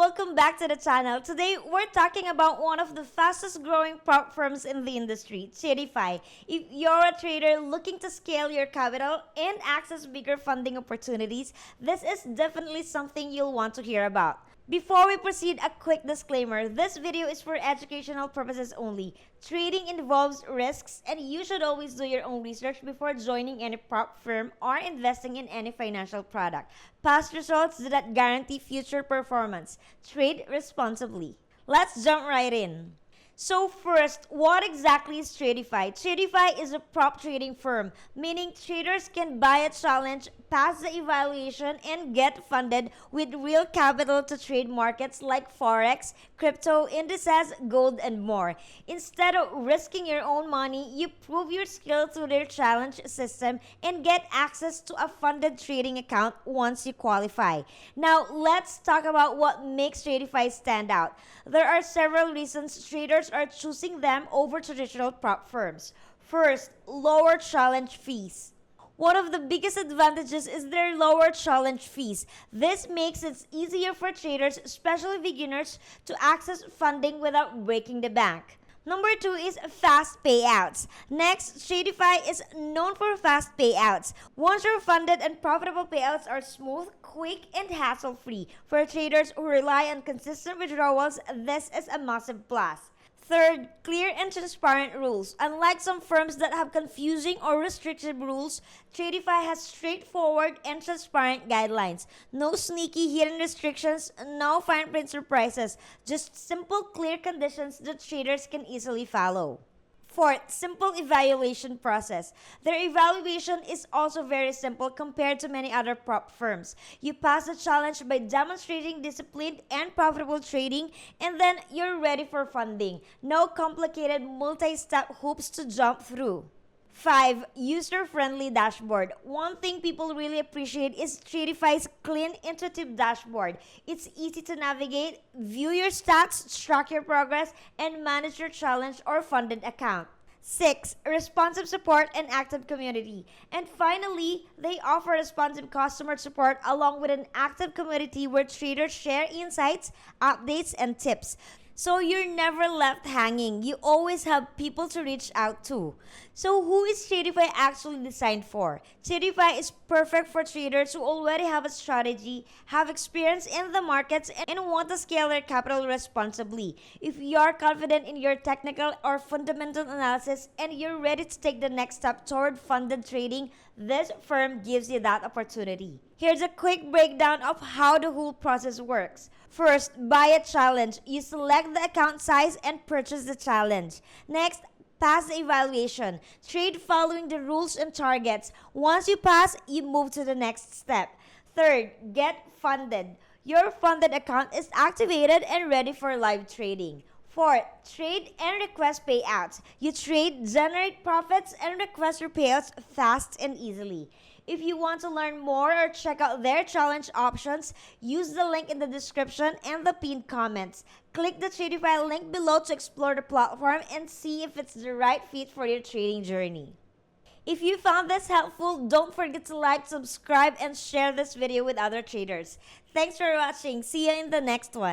welcome back to the channel. Today, we're talking about one of the fastest growing prop firms in the industry, Tradeify. If you're a trader looking to scale your capital and access bigger funding opportunities, this is definitely something you'll want to hear about. Before we proceed, a quick disclaimer. This video is for educational purposes only. Trading involves risks, and you should always do your own research before joining any prop firm or investing in any financial product. Past results do not guarantee future performance. Trade responsibly. Let's jump right in. So first, what exactly is Tradeify? Tradeify is a prop trading firm, meaning traders can buy a challenge, pass the evaluation, and get funded with real capital to trade markets like Forex, crypto, indices, gold, and more. Instead of risking your own money, you prove your skill through their challenge system and get access to a funded trading account once you qualify. Now, let's talk about what makes Tradeify stand out. There are several reasons traders are choosing them over traditional prop firms. First, lower challenge fees. One of the biggest advantages is their lower challenge fees. This makes it easier for traders, especially beginners, to access funding without breaking the bank. Number 2 is fast payouts. Next, Tradeify is known for fast payouts. Once you're funded and profitable payouts are smooth, quick, and hassle-free. For traders who rely on consistent withdrawals, this is a massive plus. Third, clear and transparent rules. Unlike some firms that have confusing or restrictive rules, Tradeify has straightforward and transparent guidelines. No sneaky hidden restrictions, no fine print surprises, just simple, clear conditions that traders can easily follow. Fourth, simple evaluation process. Their evaluation is also very simple compared to many other prop firms. You pass the challenge by demonstrating disciplined and profitable trading, and then you're ready for funding. No complicated multi-step hoops to jump through. 5. User-friendly dashboard. One thing people really appreciate is Tradeify's clean, intuitive dashboard. It's easy to navigate, view your stats, track your progress, and manage your challenge or funded account. 6. Responsive support and active community. And finally, they offer responsive customer support along with an active community where traders share insights, updates, and tips. So you're never left hanging. You always have people to reach out to. So who is Tradeify actually designed for? Tradeify is perfect for traders who already have a strategy, have experience in the markets, and want to scale their capital responsibly. If you're confident in your technical or fundamental analysis and you're ready to take the next step toward funded trading, this firm gives you that opportunity. Here's a quick breakdown of how the whole process works. First, buy a challenge. You select the account size and purchase the challenge. Next, pass the evaluation. Trade following the rules and targets. Once you pass, you move to the next step. Third, get funded. Your funded account is activated and ready for live trading. Fourth, trade and request payouts. You trade, generate profits, and request your payouts fast and easily. If you want to learn more or check out their challenge options, use the link in the description and the pinned comments. Click the Tradeify link below to explore the platform and see if it's the right fit for your trading journey. If you found this helpful, don't forget to like, subscribe, and share this video with other traders. Thanks for watching. See you in the next one.